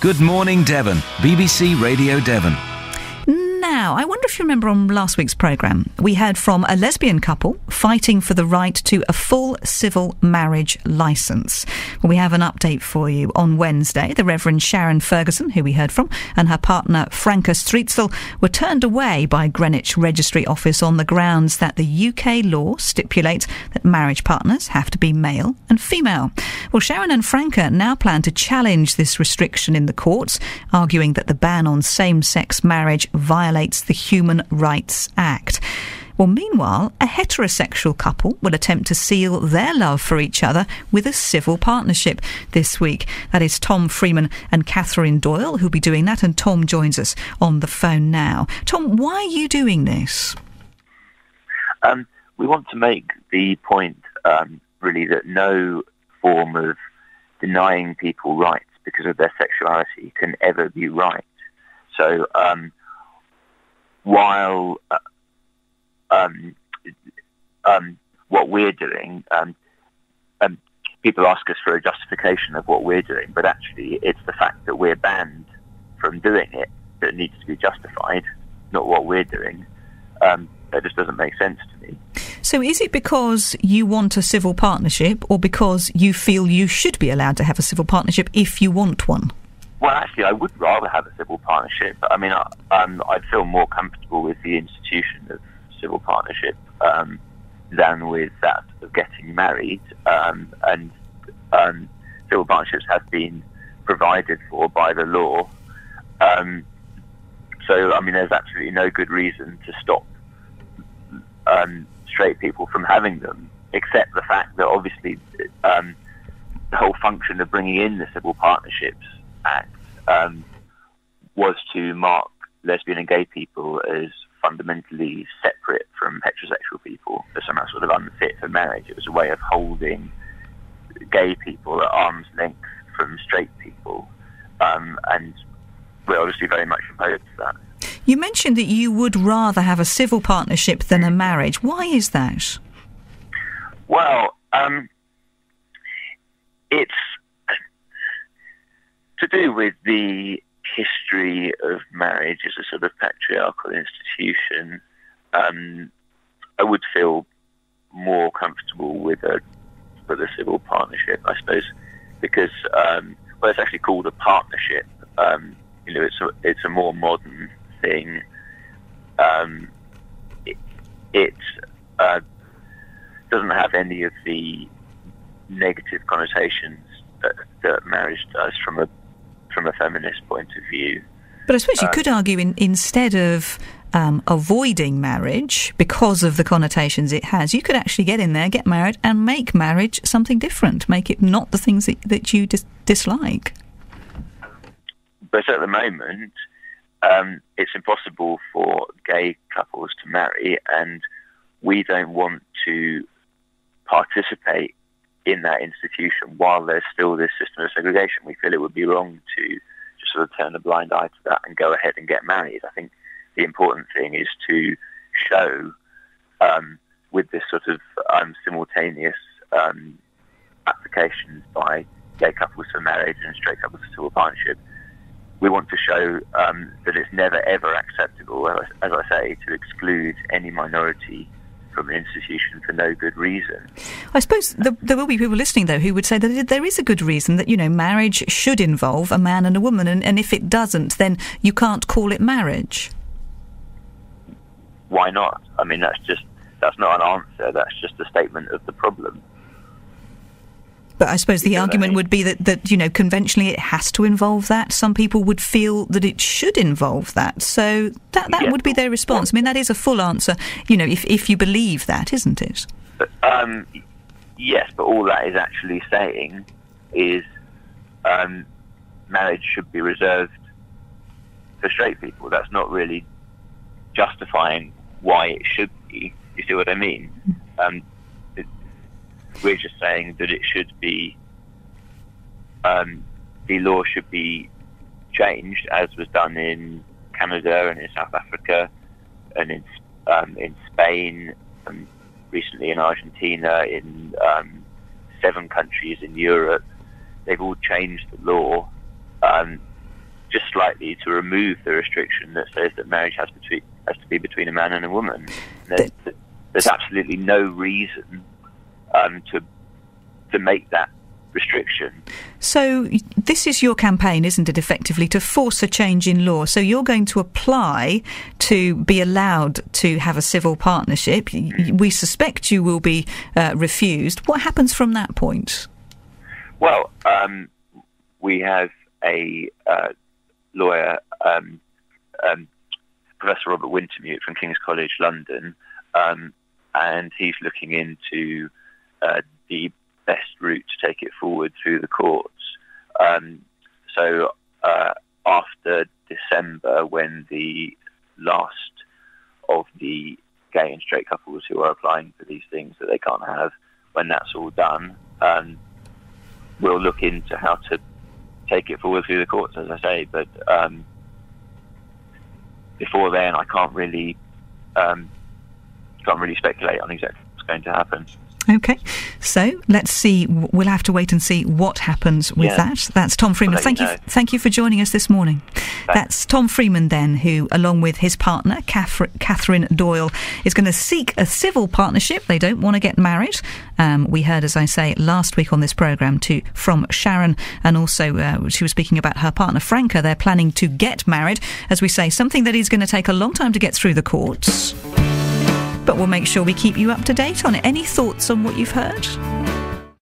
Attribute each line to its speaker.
Speaker 1: Good Morning Devon, BBC Radio Devon.
Speaker 2: Now, I wonder if you remember on last week's programme, we heard from a lesbian couple fighting for the right to a full civil marriage licence. Well, we have an update for you. On Wednesday, the Reverend Sharon Ferguson, who we heard from, and her partner Franca Streetsel were turned away by Greenwich Registry Office on the grounds that the UK law stipulates that marriage partners have to be male and female. Well, Sharon and Franca now plan to challenge this restriction in the courts, arguing that the ban on same-sex marriage violates the Human Rights Act. Well, meanwhile, a heterosexual couple will attempt to seal their love for each other with a civil partnership this week. That is Tom Freeman and Katherine Doyle who'll be doing that, and Tom joins us on the phone now. Tom, why are you doing this?
Speaker 3: We want to make the point, really, that no form of denying people rights because of their sexuality can ever be right. So, while what we're doing, people ask us for a justification of what we're doing, but actually it's the fact that we're banned from doing it that needs to be justified, not what we're doing. That just doesn't make sense to me.
Speaker 2: So is it because you want a civil partnership, or because you feel you should be allowed to have a civil partnership if you want one?
Speaker 3: Well, actually, I would rather have a civil partnership. I mean, I'd feel more comfortable with the institution of civil partnership than with that of getting married. And civil partnerships have been provided for by the law. So, I mean, there's absolutely no good reason to stop straight people from having them, except the fact that obviously the whole function of bringing in the Civil Partnerships Act was to mark lesbian and gay people as fundamentally separate from heterosexual people, as somehow sort of unfit for marriage. It was a way of holding gay people at arm's length from straight people, and we're obviously very much opposed to that.
Speaker 2: You mentioned that you would rather have a civil partnership than a marriage. Why is that?
Speaker 3: Well, it's to do with the history of marriage as a sort of patriarchal institution. I would feel more comfortable with a civil partnership, I suppose, because well, it's actually called a partnership. It's a more modern thing. It doesn't have any of the negative connotations that marriage does from a feminist point of view.
Speaker 2: But I suppose you could argue instead of avoiding marriage because of the connotations it has, you could actually get in there, get married, and make marriage something different. Make it not the things that you dislike.
Speaker 3: But at the moment, it's impossible for gay couples to marry, and we don't want to participate in that institution while there's still this system of segregation. We feel it would be wrong to just sort of turn a blind eye to that and go ahead and get married. I think the important thing is to show, with this sort of simultaneous applications by gay couples for marriage and straight couples for civil partnership, we want to show that it's never ever acceptable, as I say, to exclude any minority from an institution for no good reason.
Speaker 2: I suppose there will be people listening, though, who would say that there is a good reason that, marriage should involve a man and a woman, and if it doesn't, then you can't call it marriage.
Speaker 3: Why not? I mean, that's not an answer, that's just a statement of the problem.
Speaker 2: But I suppose the argument would be that conventionally it has to involve that. Some people would feel that it should involve that. So that would be their response. I mean, that is a full answer, if you believe that, isn't it?
Speaker 3: But, yes, but all that is actually saying is marriage should be reserved for straight people. That's not really justifying why it should be. You see what I mean? We're just saying that it should be, the law should be changed, as was done in Canada and in South Africa and in Spain, and recently in Argentina, in 7 countries in Europe. They've all changed the law just slightly to remove the restriction that says that marriage has to be between a man and a woman. There's absolutely no reason to make that restriction.
Speaker 2: So this is your campaign, isn't it, effectively, to force a change in law? So you're going to apply to be allowed to have a civil partnership. We suspect you will be refused. What happens from that point?
Speaker 3: Well, we have a lawyer, Professor Robert Wintermute from King's College London, and he's looking into the best route to take it forward through the courts. So after December, when the last of the gay and straight couples who are applying for these things that they can't have, when that's all done, we'll look into how to take it forward through the courts, as I say. But before then, I can't really speculate on exactly what's going to happen.
Speaker 2: OK, so let's see. We'll have to wait and see what happens with that. That's Tom Freeman. Thank you for joining us this morning. That's Tom Freeman, then, who, along with his partner, Katherine Doyle, is going to seek a civil partnership. They don't want to get married. We heard, as I say, last week on this programme from Sharon, and also she was speaking about her partner, Franca. They're planning to get married. As we say, something that is going to take a long time to get through the courts. But we'll make sure we keep you up to date on it. Any thoughts on what you've heard?